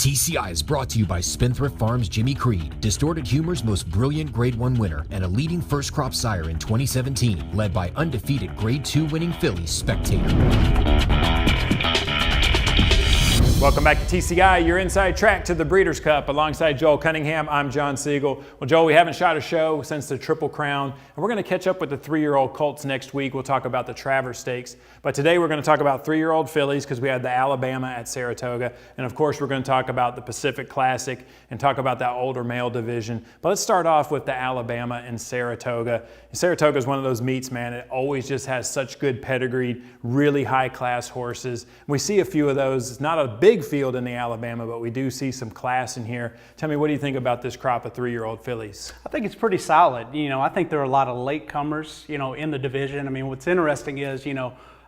TCI is brought to you by Spendthrift Farms' Jimmy Creed, Distorted Humor's most brilliant Grade 1 winner and a leading first crop sire in 2017, led by undefeated Grade 2 winning filly Spectator. Welcome back to TCI, your inside track to the Breeders' Cup. Alongside Joel Cunningham, I'm John Siegel. Well, Joel, we haven't shot a show since the Triple Crown, and we're going to catch up with the 3-year-old colts next week. We'll talk about the Travers Stakes. But today we're going to talk about 3-year-old fillies because we had the Alabama at Saratoga. And of course, we're going to talk about the Pacific Classic and talk about that older male division. But let's start off with the Alabama and Saratoga. Saratoga is one of those meets, man. It always just has such good pedigree, really high-class horses. We see a few of those. It's not a big field in the Alabama, but we do see some class in here. Tell me, what do you think about this crop of 3-year-old fillies? I think it's pretty solid. I think there are a lot of latecomers, in the division. I mean, what's interesting is,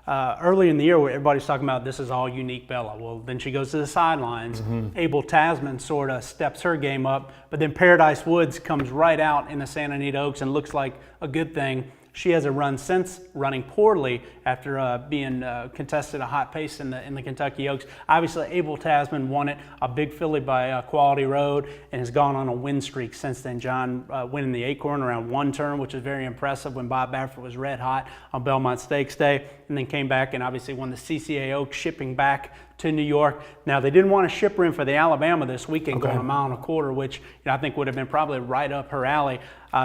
early in the year where everybody's talking about this is all Unique Bella. Well, then she goes to the sidelines. Abel Tasman sort of steps her game up, but then Paradise Woods comes right out in the Santa Anita Oaks and looks like a good thing. She has a run since running poorly after being contested a hot pace in the Kentucky Oaks. Obviously, Abel Tasman won it, a big filly by Quality Road, and has gone on a win streak since then. John winning the Acorn around one turn, which was very impressive when Bob Baffert was red hot on Belmont Stakes Day, and then came back and obviously won the CCA Oaks, shipping back to New York. Now, they didn't want to ship her in for the Alabama this weekend, going 1.25 miles, which I think would have been probably right up her alley.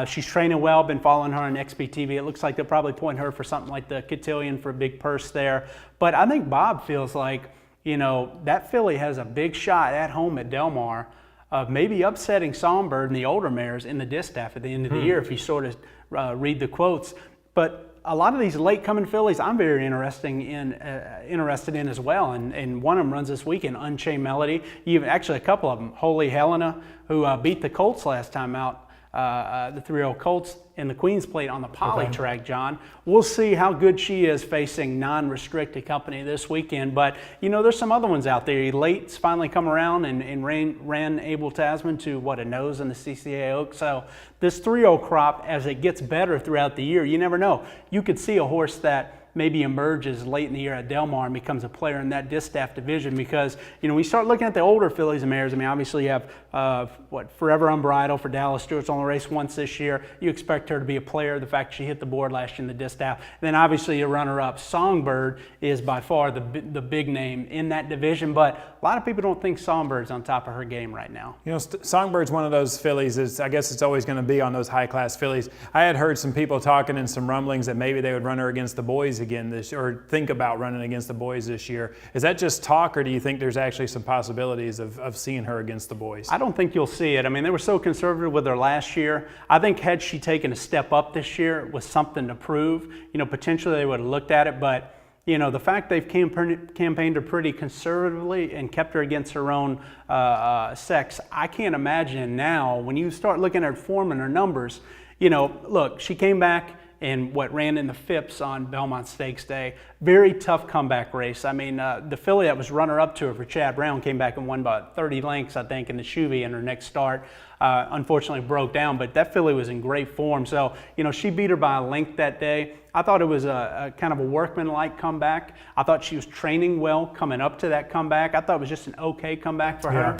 She's training well, been following her on XBTV. It looks like they'll probably point her for something like the Cotillion for a big purse there. But I think Bob feels like, that filly has a big shot at home at Del Mar of maybe upsetting Songbird and the older mares in the distaff at the end of the year, if you sort of read the quotes. But a lot of these late-coming fillies I'm very interested in as well, and one of them runs this weekend, Unchained Melody. Actually, a couple of them, Holy Helena, who beat the Colts last time out, the 3-year-old Colts in the Queen's Plate on the Poly track, John. We'll see how good she is facing non-restricted company this weekend. But, there's some other ones out there. Late's finally come around and ran Abel Tasman to, a nose in the CCA Oak. So this 3-year-old crop, as it gets better throughout the year, you never know. You could see a horse that maybe emerges late in the year at Del Mar and becomes a player in that distaff division, because when you start looking at the older fillies and mares, obviously you have Forever Unbridled for Dallas Stewart's only raced once this year. You expect her to be a player. The fact she hit the board last year in the distaff, and then obviously your runner-up Songbird is by far the big name in that division. But a lot of people don't think Songbird's on top of her game right now. Songbird's one of those fillies. I guess it's always going to be on those high-class fillies. I had heard some people talking in some rumblings that maybe they would run her against the boys again this, or think about running against the boys this year. Is that just talk, or do you think there's actually some possibilities of seeing her against the boys? I don't think you'll see it. They were so conservative with her last year. I think had she taken a step up this year with something to prove, potentially they would have looked at it. But the fact they've campaigned her pretty conservatively and kept her against her own sex, I can't imagine now when you start looking at her form and her numbers. Look, she came back and ran in the Phipps on Belmont Stakes Day. Very tough comeback race. The filly that was runner-up to her for Chad Brown came back and won about 30 lengths, I think, in the Chuvy in her next start. Unfortunately broke down, but that filly was in great form. So, she beat her by a length that day. I thought it was a kind of a workman-like comeback. I thought she was training well coming up to that comeback. I thought it was just an okay comeback for her.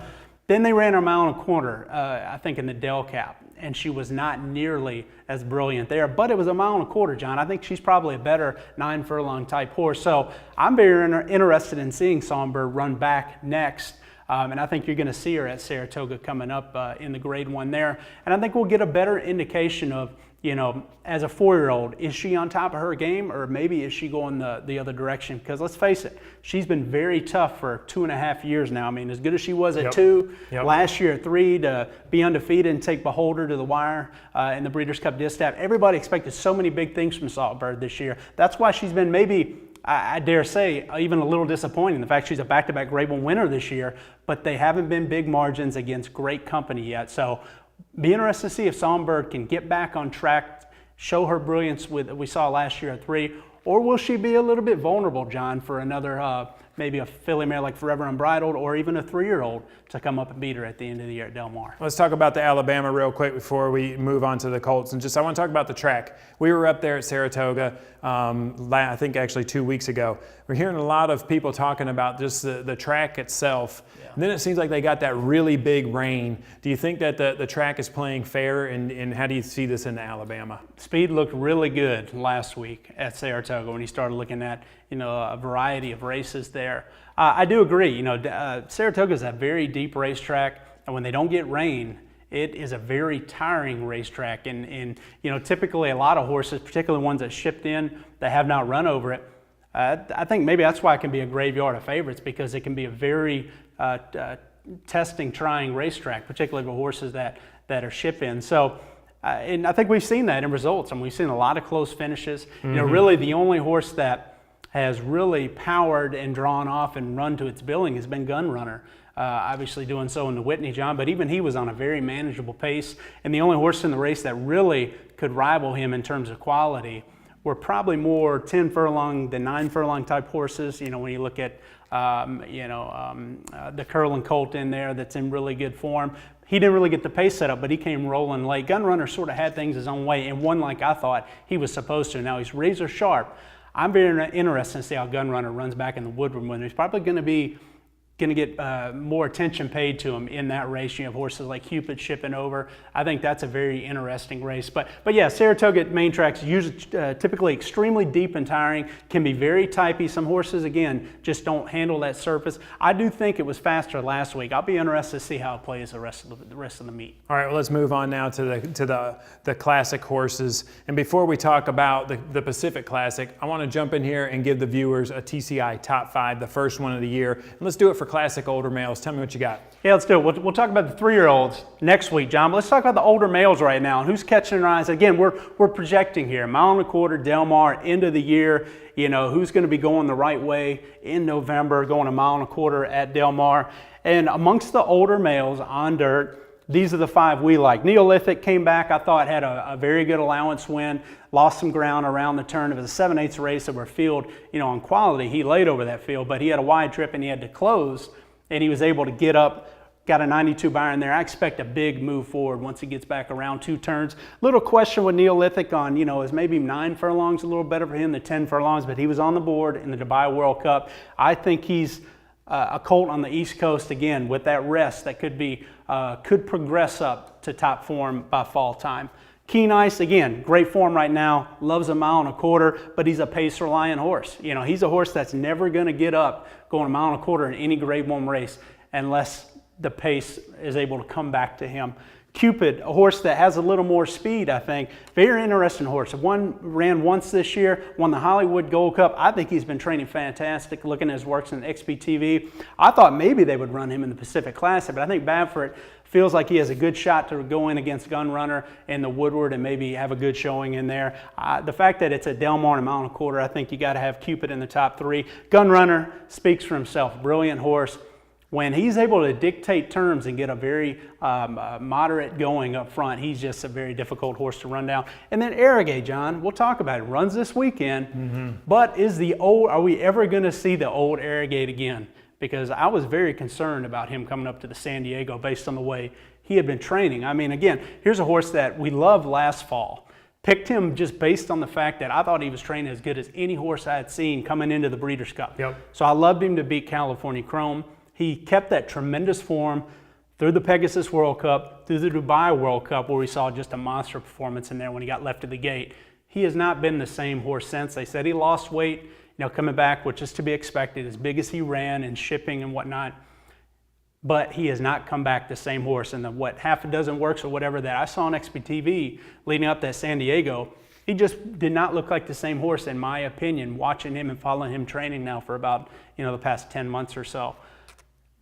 Then they ran her 1.25 miles, I think, in the Del Cap, and she was not nearly as brilliant there. But it was 1.25 miles, John. I think she's probably a better 9-furlong type horse. So I'm very interested in seeing Songbird run back next. And I think you're going to see her at Saratoga coming up in the Grade 1 there. And I think we'll get a better indication of, as a 4-year-old, is she on top of her game, or maybe is she going the other direction? Because let's face it, she's been very tough for 2.5 years now. As good as she was at 2, last year at 3, to be undefeated and take Beholder to the wire in the Breeders' Cup Distaff. Everybody expected so many big things from Songbird this year. That's why she's been maybe, I dare say, even a little disappointing. The fact she's a back-to-back Grade 1 winner this year, but they haven't been big margins against great company yet. So be interested to see if Songbird can get back on track, show her brilliance we saw last year at 3, or will she be a little bit vulnerable, John, for another maybe a filly mare like Forever Unbridled or even a 3-year-old to come up and beat her at the end of the year at Del Mar. Let's talk about the Alabama real quick before we move on to the Colts. And I want to talk about the track. We were up there at Saratoga, I think actually 2 weeks ago. We're hearing a lot of people talking about just the track itself. Yeah. And then it seems like they got that really big rain. Do you think that the track is playing fair, and how do you see this in Alabama? Speed looked really good last week at Saratoga when you started looking at a variety of races there. I do agree. Saratoga is a very deep racetrack, and when they don't get rain, it is a very tiring racetrack. And typically a lot of horses, particularly ones that shipped in that have not run over it, I think maybe that's why it can be a graveyard of favorites, because it can be a very testing, trying racetrack, particularly for horses that are ship-in. So, and I think we've seen that in results. We've seen a lot of close finishes. Really the only horse that has really powered and drawn off and run to its billing has been Gunrunner. Obviously doing so in the Whitney, John, but even he was on a very manageable pace. And the only horse in the race that really could rival him in terms of quality were probably more 10 furlong than 9 furlong type horses. When you look at the Curlin Colt in there that's in really good form. He didn't really get the pace set up, but he came rolling late. Gunrunner sort of had things his own way and won like I thought he was supposed to. Now he's razor sharp. I'm very interested to see how Gunrunner runs back in the Woodward when he's probably going to get more attention paid to him in that race. You have horses like Cupid shipping over. I think that's a very interesting race. But yeah, Saratoga main tracks usually typically extremely deep and tiring, can be very typey. Some horses, again, just don't handle that surface. I do think it was faster last week. I'll be interested to see how it plays the rest of the meet. All right, well, let's move on now to the classic horses. And before we talk about the Pacific Classic, I want to jump in here and give the viewers a TCI top 5, the first one of the year. And let's do it for classic older males. Tell me what you got. Yeah, let's do it. We'll talk about the 3-year-olds next week, John. But let's talk about the older males right now and who's catching their eyes. Again, we're projecting here. 1.25 miles, Del Mar, end of the year. Who's going to be going the right way in November, going 1.25 miles at Del Mar. And amongst the older males on dirt, these are the 5 we like. Neolithic came back, I thought, had a very good allowance win, lost some ground around the turn. It was a 7/8 race over a field, on quality. He laid over that field, but he had a wide trip and he had to close, and he was able to get up, got a 92 buyer in there. I expect a big move forward once he gets back around 2 turns. Little question with Neolithic on, is maybe 9 furlongs a little better for him than 10 furlongs, but he was on the board in the Dubai World Cup. I think he's a colt on the East Coast, again, with that rest that could progress up to top form by fall time. Keen Ice, again, great form right now, loves 1.25 miles, but he's a pace-reliant horse. He's a horse that's never going to get up going 1.25 miles in any Grade 1 race unless the pace is able to come back to him. Cupid, a horse that has a little more speed, I think. Very interesting horse. Ran once this year, won the Hollywood Gold Cup. I think he's been training fantastic, looking at his works in XPTV. I thought maybe they would run him in the Pacific Classic, but I think Badford feels like he has a good shot to go in against Gunrunner in the Woodward and maybe have a good showing in there. The fact that it's at Del Mar and 1.25 miles, I think you got to have Cupid in the top 3. Gunrunner speaks for himself. Brilliant horse. When he's able to dictate terms and get a very moderate going up front, he's just a very difficult horse to run down. And then Arrogate, John, we'll talk about it. Runs this weekend, but are we ever going to see the old Arrogate again? Because I was very concerned about him coming up to the San Diego based on the way he had been training. Again, here's a horse that we loved last fall. Picked him just based on the fact that I thought he was training as good as any horse I had seen coming into the Breeders' Cup. Yep. So I loved him to beat California Chrome. He kept that tremendous form through the Pegasus World Cup, through the Dubai World Cup, where we saw just a monster performance in there when he got left at the gate. He has not been the same horse since. They said he lost weight, coming back, which is to be expected, as big as he ran and shipping and whatnot. But he has not come back the same horse. And half a dozen works or whatever that I saw on XPTV leading up to San Diego, he just did not look like the same horse, in my opinion, watching him and following him training now for about, the past 10 months or so.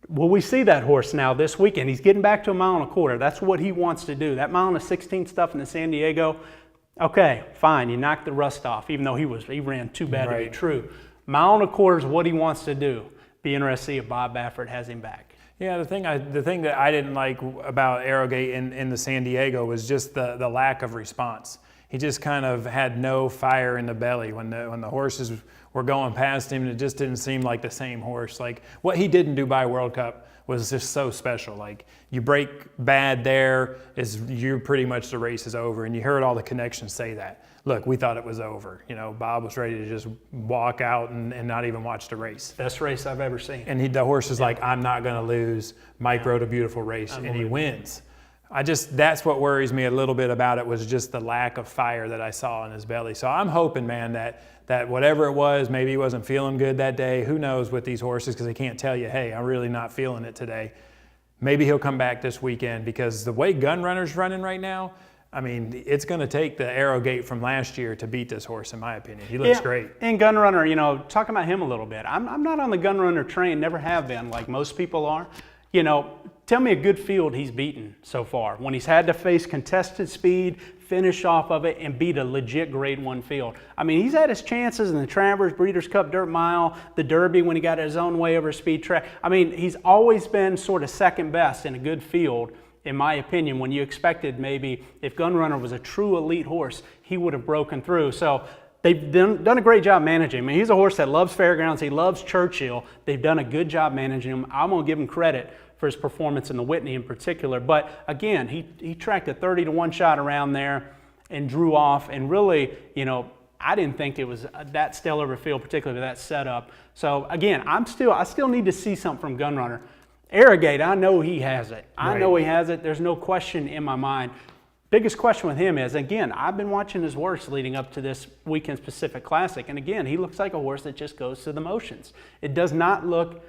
Will we see that horse now this weekend? He's getting back to 1.25 miles. That's what he wants to do. That 1.16 mile stuff in the San Diego, okay, fine. You knocked the rust off, even though he ran too bad to be true. 1.25 miles is what he wants to do. Be interested to see if Bob Baffert has him back. Yeah, the thing that I didn't like about Arrogate in the San Diego was just the lack of response. He just kind of had no fire in the belly when the horses were going past him, and it just didn't seem like the same horse. Like what he did in Dubai World Cup was just so special. Like you break bad there, you're pretty much the race is over. And you heard all the connections say that. Look, we thought it was over. You know, Bob was ready to just walk out and not even watch the race. Best race I've ever seen. And the horse is like, I'm not going to lose. Mike rode a beautiful race, and he wins. That's what worries me a little bit about it, was just the lack of fire that I saw in his belly. So I'm hoping, man, that whatever it was, maybe he wasn't feeling good that day. Who knows with these horses, because they can't tell you, hey, I'm really not feeling it today. Maybe he'll come back this weekend, because the way Gun Runner's running right now, I mean, it's going to take the Arrogate from last year to beat this horse, in my opinion. He looks great. And Gun Runner, you know, talking about him a little bit, I'm not on the Gun Runner train, never have been, like most people are. You know, tell me a good field he's beaten so far, when he's had to face contested speed, finish off of it, and beat a legit Grade 1 field. I mean, he's had his chances in the Travers, Breeders' Cup, Dirt Mile, the Derby when he got his own way over a speed track. I mean, he's always been sort of second best in a good field, in my opinion, when you expected maybe if Gun Runner was a true elite horse, he would have broken through. So they've done a great job managing him. I mean, he's a horse that loves fairgrounds. He loves Churchill. They've done a good job managing him. I'm going to give him credit for his performance in the Whitney in particular. But again, he tracked a 30-to-1 shot around there and drew off. And really, you know, I didn't think it was that stellar of a field, particularly with that setup. So again, I still need to see something from Gun Runner. Arrogate, I know he has it. I know he has it. There's no question in my mind. Biggest question with him is, again, I've been watching his horse leading up to this weekend's Pacific Classic, and again, he looks like a horse that just goes through the motions. It does not look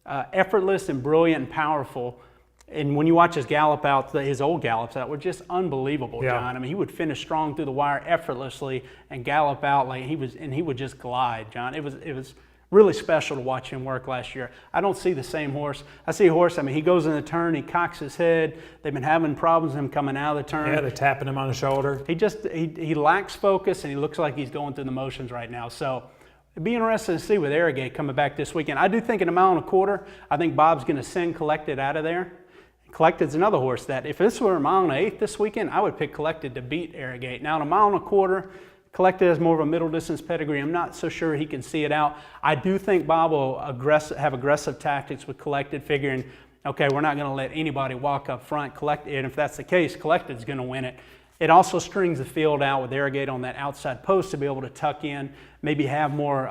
effortless and brilliant and powerful. And when you watch his gallop out, his old gallops out were just unbelievable, John. I mean, he would finish strong through the wire effortlessly and gallop out like he would just glide, John. It was really special to watch him work last year. I don't see the same horse. I see a horse, I mean, he goes in the turn, he cocks his head. They've been having problems with him coming out of the turn. Yeah, they're tapping him on the shoulder. He lacks focus, and he looks like he's going through the motions right now. So it'd be interesting to see with Arrogate coming back this weekend. I do think in a mile and a quarter, I think Bob's going to send Collected out of there. Collected's another horse that if this were a mile and an eighth this weekend, I would pick Collected to beat Arrogate. Now in a mile and a quarter, Collected has more of a middle distance pedigree. I'm not so sure he can see it out. I do think Bob will have aggressive tactics with Collected, figuring, okay, we're not going to let anybody walk up front. And if that's the case, Collected's going to win it. It also strings the field out with Arrogate on that outside post to be able to tuck in, maybe have more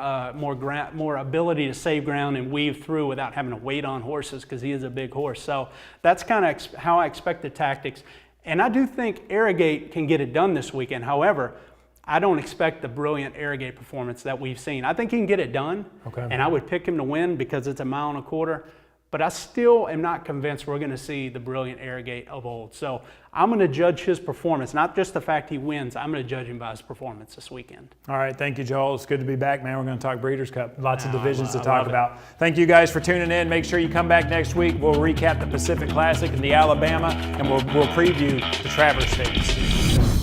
ability to save ground and weave through without having to wait on horses, because he is a big horse. So that's kind of how I expect the tactics. And I do think Arrogate can get it done this weekend. However, I don't expect the brilliant Arrogate performance that we've seen. I think he can get it done, and I would pick him to win because it's a mile and a quarter. But I still am not convinced we're going to see the brilliant Arrogate of old. So I'm going to judge his performance, not just the fact he wins. I'm going to judge him by his performance this weekend. All right, thank you, Joel. It's good to be back, man. We're going to talk Breeders' Cup. Lots of divisions to talk about. Thank you guys for tuning in. Make sure you come back next week. We'll recap the Pacific Classic and the Alabama, and we'll preview the Travers Stakes.